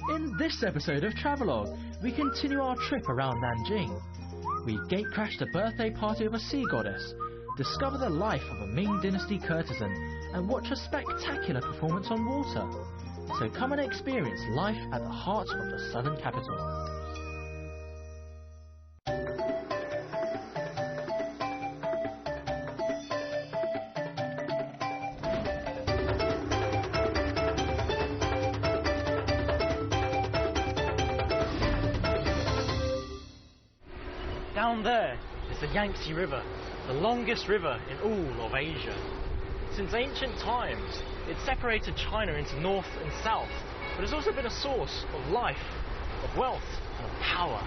In this episode of Travelogue, we continue our trip around Nanjing. We gatecrash the birthday party of a sea goddess, discover the life of a Ming Dynasty courtesan, and watch a spectacular performance on water. So come and experience life at the heart of the southern capital. Down there is the Yangtze River, the longest river in all of Asia. Since ancient times, it separated China into north and south, but has also been a source of life, of wealth, and of power.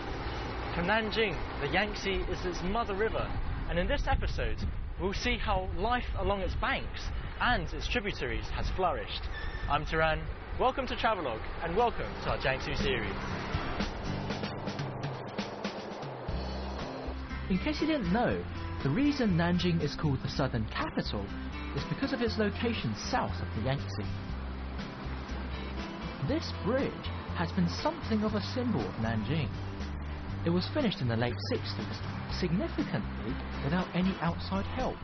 For Nanjing, the Yangtze is its mother river, and in this episode, we'll see how life along its banks and its tributaries has flourished. I'm Turan, welcome to Travelogue, and welcome to our Jiangsu series. In case you didn't know, the reason Nanjing is called the southern capital is because of its location south of the Yangtze. This bridge has been something of a symbol of Nanjing. It was finished in the late 60s, significantly without any outside help.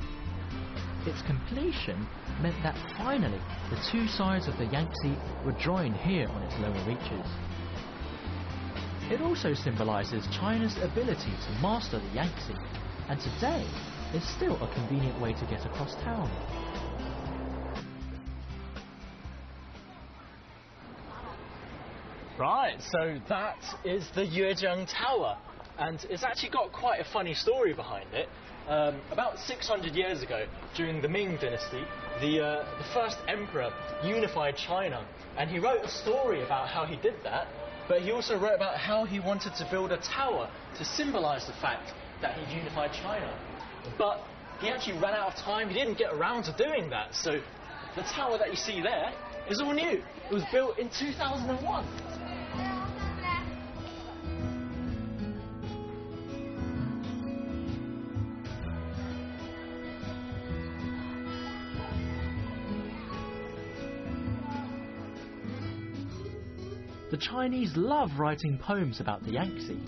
Its completion meant that finally the two sides of the Yangtze were joined here on its lower reaches. It also symbolises China's ability to master the Yangtze, and today is still a convenient way to get across town. Right, so that is the Yuejiang Tower, and it's actually got quite a funny story behind it. About 600 years ago, during the Ming Dynasty, the first emperor unified China, and he wrote a story about how he did that. But he also wrote about how he wanted to build a tower to symbolise the fact that he'd unified China. But he actually ran out of time, he didn't get around to doing that. So the tower that you see there is all new. It was built in 2001. The Chinese love writing poems about the Yangtze,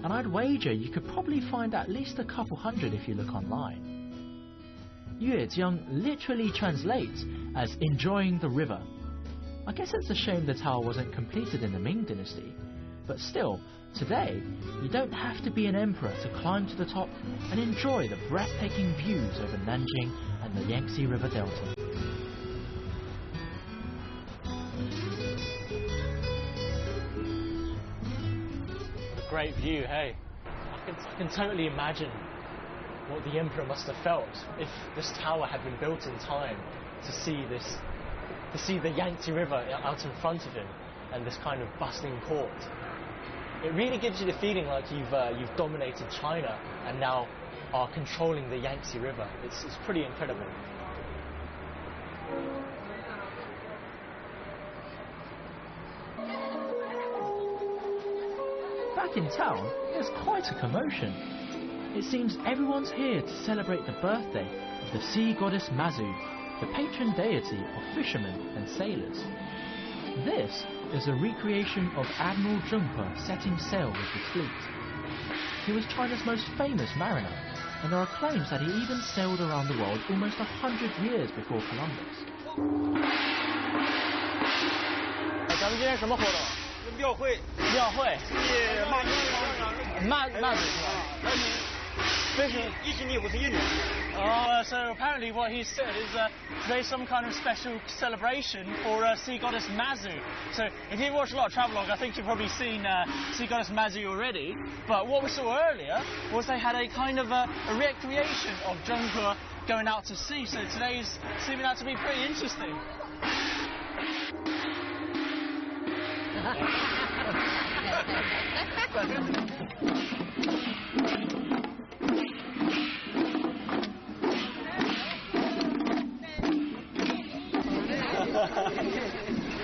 and I'd wager you could probably find at least a couple hundred if you look online. Yuejiang literally translates as enjoying the river. I guess it's a shame the tower wasn't completed in the Ming Dynasty, but still, today, you don't have to be an emperor to climb to the top and enjoy the breathtaking views over Nanjing and the Yangtze River Delta. Great view, hey. I can totally imagine what the emperor must have felt if this tower had been built in time to see the Yangtze River out in front of him and this kind of bustling port. It really gives you the feeling like you've dominated China and now are controlling the Yangtze River. It's pretty incredible. Back in town, there's quite a commotion. It seems everyone's here to celebrate the birthday of the sea goddess Mazu, the patron deity of fishermen and sailors. This is a recreation of Admiral Zhenghe setting sail with his fleet. He was China's most famous mariner, and there are claims that he even sailed around the world almost 100 years before Columbus. 咱们今天什么活动？庙会。庙会。骂子是吧？Oh, so apparently what he said is there's some kind of special celebration for sea goddess Mazu. So if you've watched a lot of Travelogue, I think you've probably seen sea goddess Mazu already. But what we saw earlier was they had a kind of a recreation of Zhenghe going out to sea. So today's seeming out to be pretty interesting.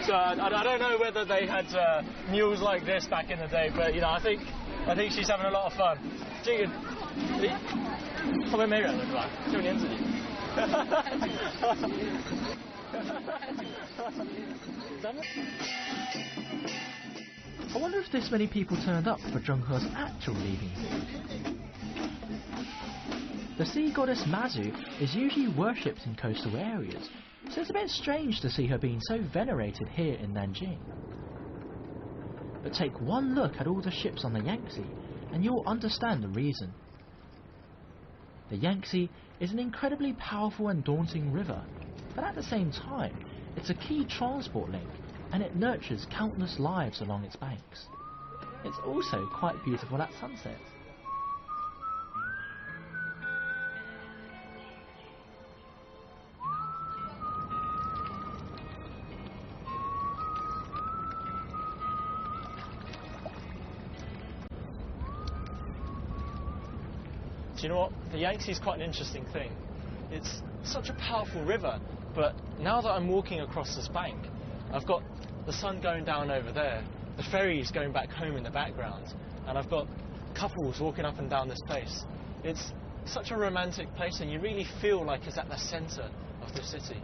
So I don't know whether they had mules like this back in the day, but you know, I think she's having a lot of fun. 这个，后面没人了是吧？就连自己。I wonder if this many people turned up for Zhenghe's actual leaving. The sea goddess Mazu is usually worshipped in coastal areas, so it's a bit strange to see her being so venerated here in Nanjing. But take one look at all the ships on the Yangtze and you'll understand the reason. The Yangtze is an incredibly powerful and daunting river, but at the same time it's a key transport link and it nurtures countless lives along its banks. It's also quite beautiful at sunset. Do you know what? The Yangtze is quite an interesting thing. It's such a powerful river, but now that I'm walking across this bank, I've got the sun going down over there, the ferries going back home in the background, and I've got couples walking up and down this place. It's such a romantic place, and you really feel like it's at the centre of the city.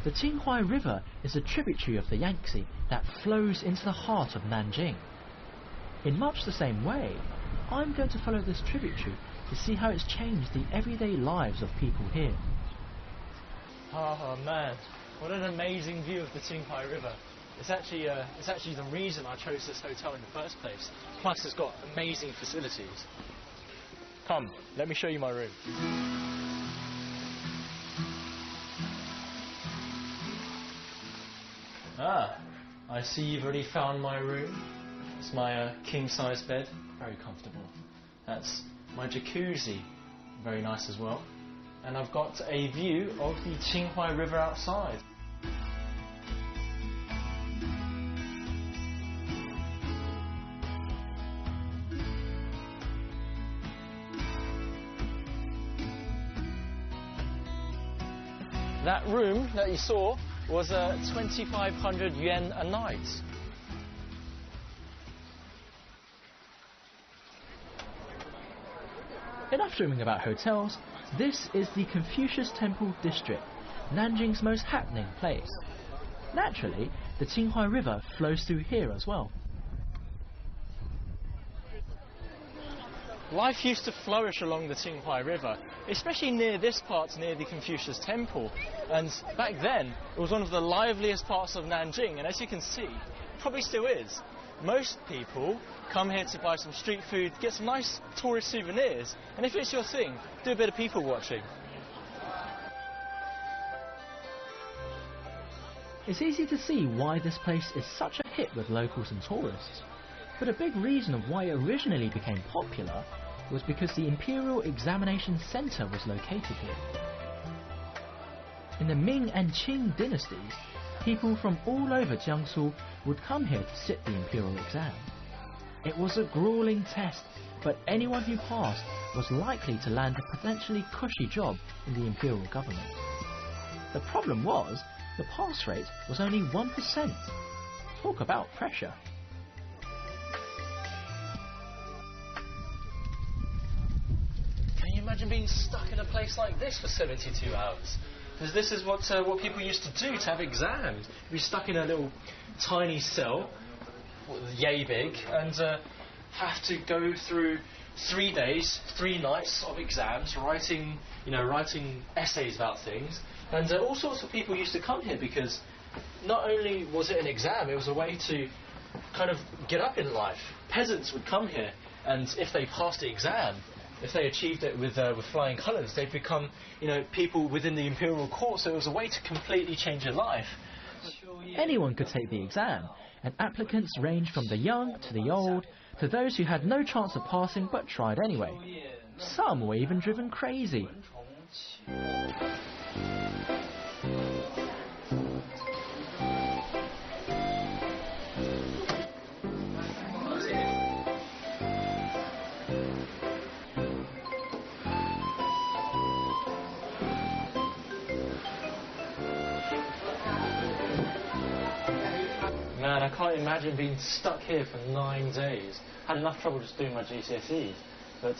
The Qinghai River is a tributary of the Yangtze that flows into the heart of Nanjing. In much the same way, I'm going to follow this tributary to see how it's changed the everyday lives of people here. Oh man, what an amazing view of the Qinghai River. It's actually the reason I chose this hotel in the first place. Plus it's got amazing facilities. Come, let me show you my room. Ah, I see you've already found my room. It's my king-size bed, very comfortable. That's my jacuzzi, very nice as well. And I've got a view of the Qinghai River outside. That room that you saw was 2,500 yuan a night. Enough dreaming about hotels. This is the Confucius Temple district, Nanjing's most happening place. Naturally, the Qinghai River flows through here as well. Life used to flourish along the Qinghai River, especially near this part, near the Confucius Temple. And back then, it was one of the liveliest parts of Nanjing, and as you can see, probably still is. Most people come here to buy some street food, get some nice tourist souvenirs, and if it's your thing, do a bit of people watching. It's easy to see why this place is such a hit with locals and tourists. But a big reason of why it originally became popular was because the Imperial Examination Center was located here. In the Ming and Qing dynasties, people from all over Jiangsu would come here to sit the imperial exam. It was a grueling test, but anyone who passed was likely to land a potentially cushy job in the imperial government. The problem was, the pass rate was only 1%. Talk about pressure. Imagine being stuck in a place like this for 72 hours. Because this is what people used to do to have exams. You'd be stuck in a little tiny cell, yay big, and have to go through 3 days, 3 nights of exams, writing essays about things. And all sorts of people used to come here because not only was it an exam, it was a way to kind of get up in life. Peasants would come here, and if they passed the exam, if they achieved it with flying colours, they'd become, people within the imperial court. So it was a way to completely change your life. Anyone could take the exam, and applicants ranged from the young to the old, to those who had no chance of passing but tried anyway. Some were even driven crazy. Man, I can't imagine being stuck here for 9 days. I had enough trouble just doing my GCSEs. But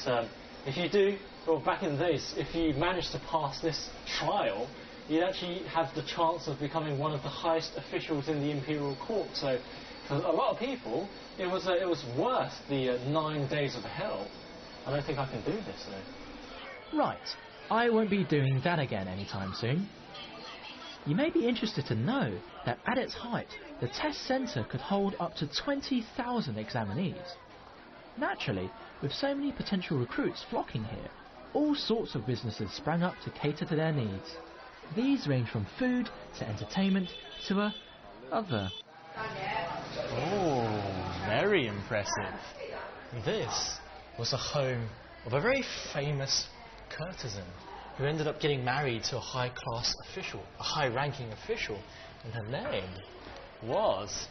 if you do, well, back in the days, if you managed to pass this trial, you'd actually have the chance of becoming one of the highest officials in the imperial court. So for a lot of people, it was worth the 9 days of hell. I don't think I can do this, though. Right, I won't be doing that again anytime soon. You may be interested to know that at its height, the test centre could hold up to 20,000 examinees. Naturally, with so many potential recruits flocking here, all sorts of businesses sprang up to cater to their needs. These range from food to entertainment to other. Oh, very impressive. This was the home of a very famous courtesan who ended up getting married to a high-class official, a high-ranking official, and her name was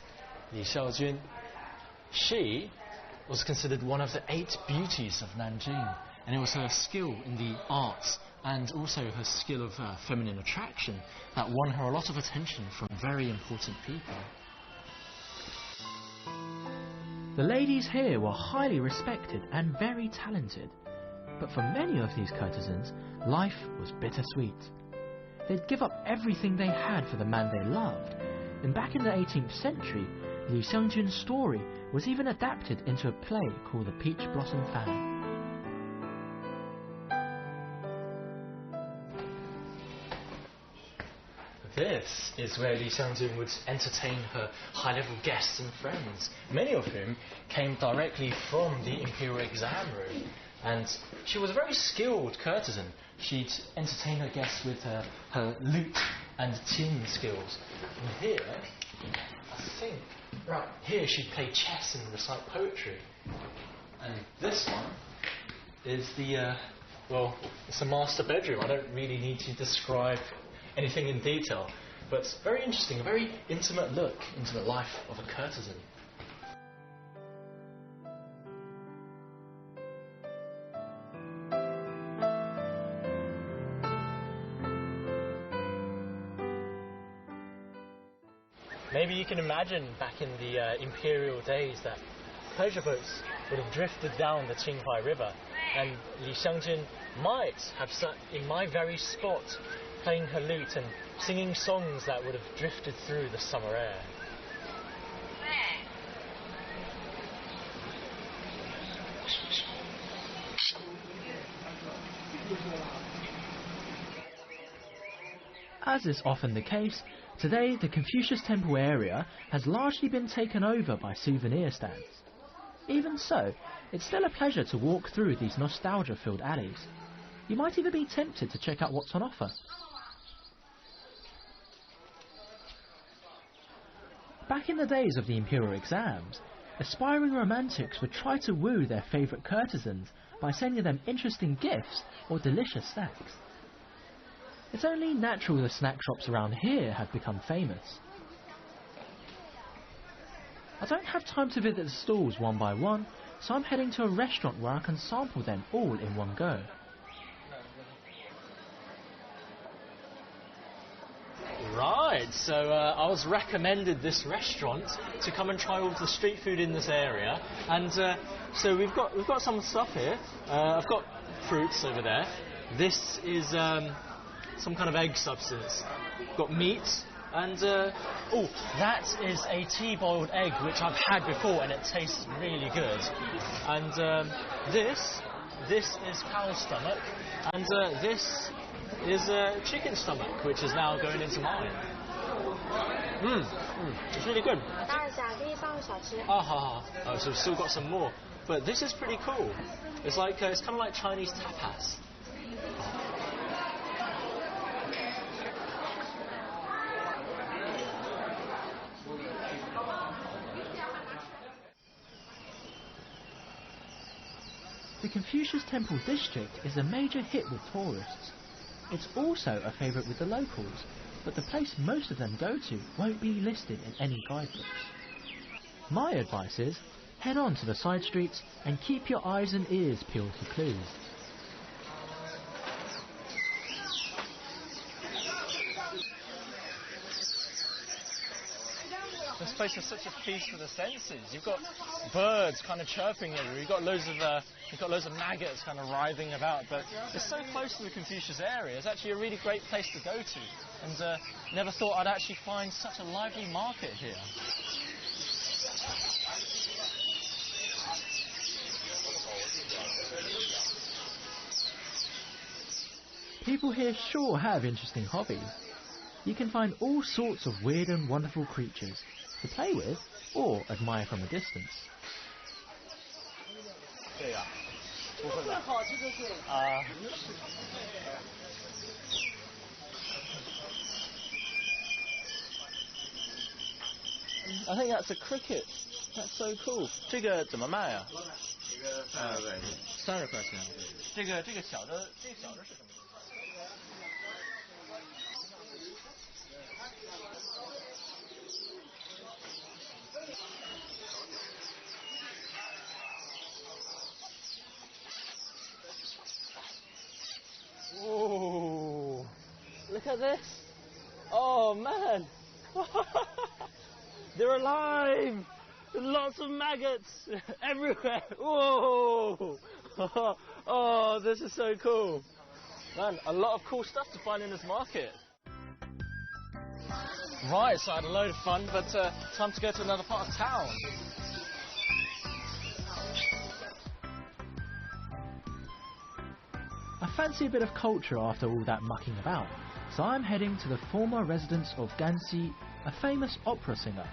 Li Xiaojun. She was considered one of the 8 beauties of Nanjing, and it was her skill in the arts and also her skill of feminine attraction that won her a lot of attention from very important people. The ladies here were highly respected and very talented, but for many of these courtesans, life was bittersweet. They'd give up everything they had for the man they loved, and back in the 18th century, Li Xiangjun's story was even adapted into a play called The Peach Blossom Fan. This is where Li Xiangjun would entertain her high-level guests and friends, many of whom came directly from the imperial exam room. And she was a very skilled courtesan. She'd entertain her guests with her lute and qin skills. And here, I think, right here she'd play chess and recite poetry. And this one is the, well, it's a master bedroom. I don't really need to describe anything in detail, but it's very interesting, a very intimate look into the life of a courtesan. Maybe you can imagine back in the imperial days that pleasure boats would have drifted down the Qinghai River, and Li Xiangjun might have sat in my very spot playing her lute and singing songs that would have drifted through the summer air. As is often the case, today the Confucius Temple area has largely been taken over by souvenir stands. Even so, it's still a pleasure to walk through these nostalgia-filled alleys. You might even be tempted to check out what's on offer. Back in the days of the imperial exams, aspiring romantics would try to woo their favourite courtesans by sending them interesting gifts or delicious snacks. It's only natural the snack shops around here have become famous. I don't have time to visit the stalls one by one, so I'm heading to a restaurant where I can sample them all in one go. Right, so I was recommended this restaurant to come and try all of the street food in this area, and so we've got some stuff here. I've got fruits over there. This is some kind of egg substance. Got meat, and oh, that is a tea-boiled egg which I've had before, and it tastes really good. And this is cow's stomach, and this is chicken stomach, which is now going into mine. It's really good. Oh, so we've still got some more. But this is pretty cool. It's like it's kind of like Chinese tapas. The Confucius Temple district is a major hit with tourists. It's also a favourite with the locals, but the place most of them go to won't be listed in any guidebooks. My advice is, head on to the side streets and keep your eyes and ears peeled for clues. This place is such a feast for the senses. You've got birds kind of chirping everywhere. You've got loads of maggots kind of writhing about. But it's so close to the Confucius area. It's actually a really great place to go to. And never thought I'd actually find such a lively market here. People here sure have interesting hobbies. You can find all sorts of weird and wonderful creatures to play with or admire from a distance. I think that's a cricket. That's so cool. 这个怎么卖啊？30块钱。这个小的是什么？ Oh, look at this. Oh, man. They're alive. Lots of maggots everywhere. Whoa. Oh, this is so cool. Man, a lot of cool stuff to find in this market. Right, so I had a load of fun, but time to go to another part of town. I fancy a bit of culture after all that mucking about, so I'm heading to the former residence of Gansi, a famous opera singer.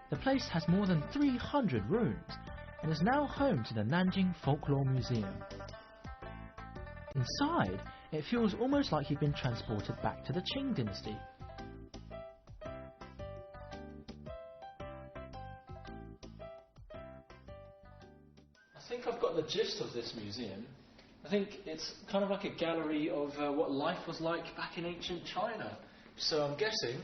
The place has more than 300 rooms and is now home to the Nanjing Folklore Museum. Inside, it feels almost like you've been transported back to the Qing dynasty. I think I've got the gist of this museum. I think it's kind of like a gallery of what life was like back in ancient China. So I'm guessing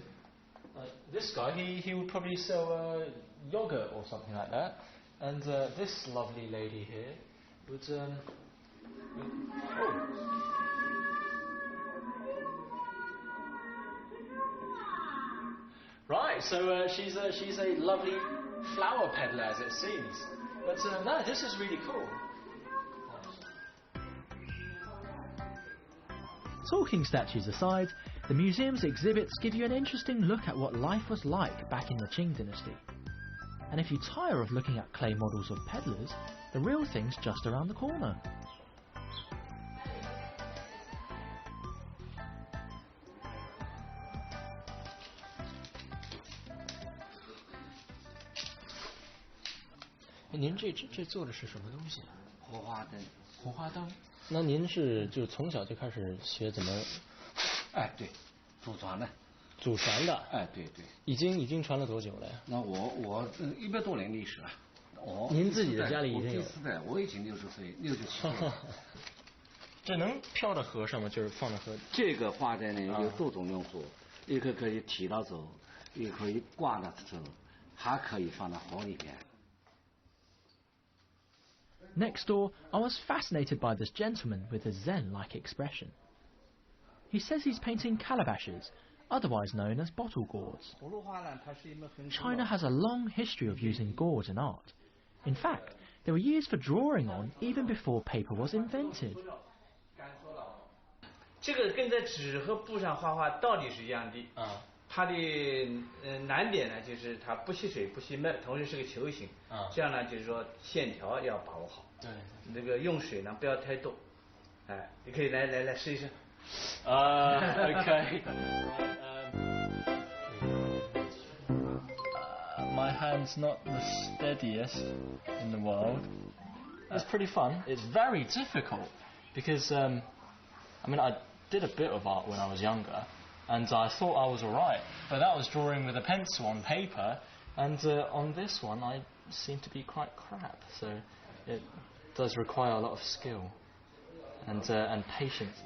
this guy, he would probably sell yogurt or something like that. And this lovely lady here would... Right, so she's a lovely flower peddler, as it seems. But no, this is really cool. Talking statues aside, the museum's exhibits give you an interesting look at what life was like back in the Qing dynasty. And if you tire of looking at clay models of peddlers, the real thing's just around the corner. Hey, 您这做的是什么东西？火花灯。火花灯。那您是就从小就开始学怎么？哎，对，祖传的。祖传的。哎，对对。已经传了多久了呀？那我100多年历史了。您自己的家里已经有？第四代，我已经60岁，67岁。这能飘到河上吗？就是放到河里。这个花灯呢有多种用途，一个可以提到走，也可以挂到走，还可以放到河里边。 Next door, I was fascinated by this gentleman with a Zen-like expression. He says he's painting calabashes, otherwise known as bottle gourds. China has a long history of using gourds in art. In fact, they were used for drawing on even before paper was invented. 这个跟在纸和布上画画道理是一样的啊。它的难点呢，就是它不吸水、不吸闷，同时是个球形啊。这样呢，就是说线条要把握好。对。那个用水呢，不要太多。哎，你可以来试一试。Okay. My hand's not the steadiest in the world. It's pretty fun. It's very difficult. because I mean, I did a bit of art when I was younger, and I thought I was alright, but that was drawing with a pencil on paper, and on this one I seem to be quite crap, so it does require a lot of skill and patience.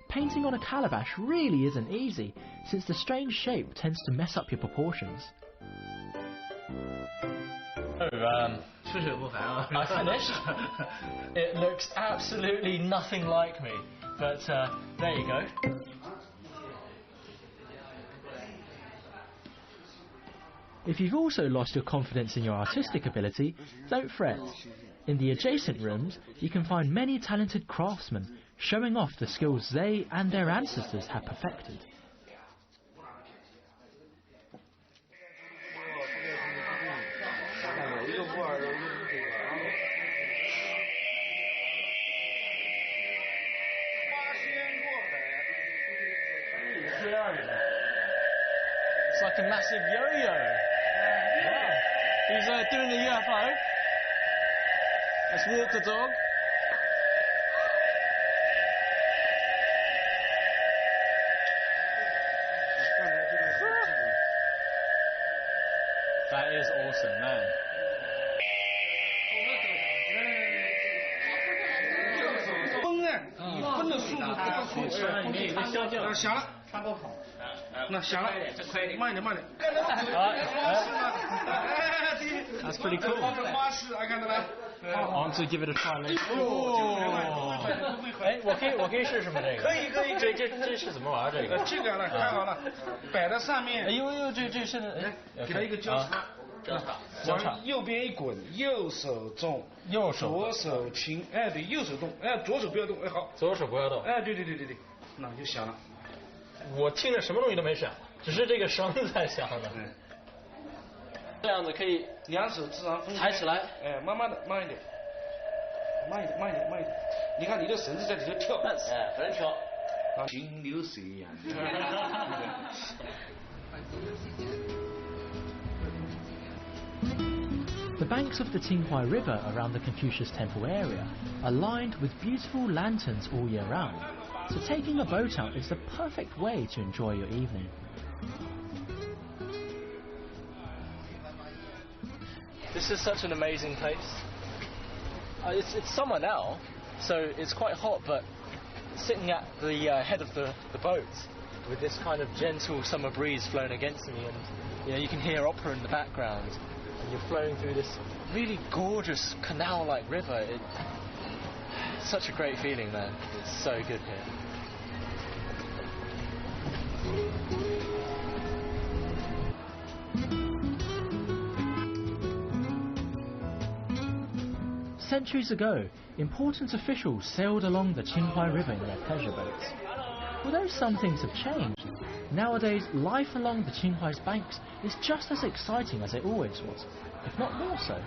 Painting on a calabash really isn't easy, since the strange shape tends to mess up your proportions. I finished. It looks absolutely nothing like me, but there you go. If you've also lost your confidence in your artistic ability, don't fret. In the adjacent rooms, you can find many talented craftsmen showing off the skills they and their ancestors have perfected. It's like a massive yo-yo. Yeah. He's doing the UFO. Let's walk the dog. That is awesome, man. 分的速度不到速度，响了，插个孔，那响了，慢点，慢点。That's pretty cool. I want to give it a try later. 哎，我可以试试吗？这个？可以。这是怎么玩？这个？这个呢，看好了，摆在上面。哎呦，这是给它一个交叉。 往右边一滚，右手重，左手轻，哎对，右手动，哎左手不要动，哎好，左手不要动，哎对，那就响了。我听着什么东西都没响，只是这个绳在响的。这样子可以两手自然分开，抬起来，哎慢慢的，慢一点。你看你的绳子在里头跳，哎不能跳，行流水一样。The banks of the Qinghai River around the Confucius Temple area are lined with beautiful lanterns all year round, so taking a boat out is the perfect way to enjoy your evening. This is such an amazing place. It's summer now, so it's quite hot, but sitting at the head of the boat with this kind of gentle summer breeze flowing against me, and you can hear opera in the background. And you're flowing through this really gorgeous canal-like river. It's such a great feeling, man. It's so good here. Centuries ago, important officials sailed along the Qinghai River in their pleasure boats. Although some things have changed, nowadays life along the Qinghai's banks is just as exciting as it always was, if not more so.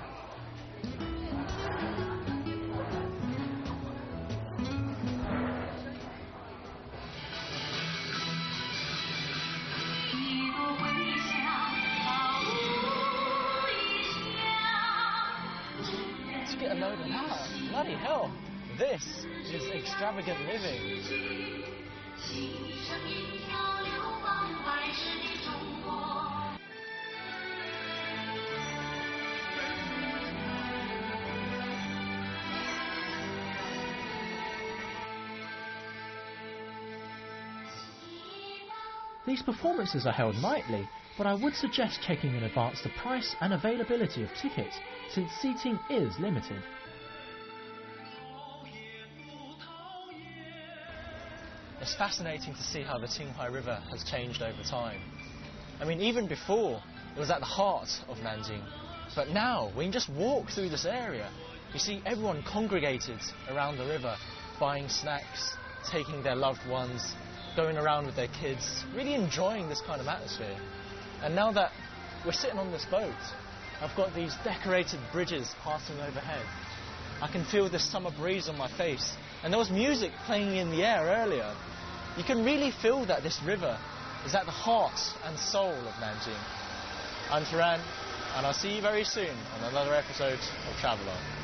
Let's get a load of that. Bloody hell. This is extravagant living. These performances are held nightly, but I would suggest checking in advance the price and availability of tickets, since seating is limited. It's fascinating to see how the Qinghai River has changed over time. I mean, even before, it was at the heart of Nanjing. But now, when you just walk through this area, you see everyone congregated around the river, buying snacks, taking their loved ones, going around with their kids, really enjoying this kind of atmosphere. And now that we're sitting on this boat, I've got these decorated bridges passing overhead. I can feel this summer breeze on my face, and there was music playing in the air earlier. You can really feel that this river is at the heart and soul of Nanjing. I'm Taran, and I'll see you very soon on another episode of Travelogue.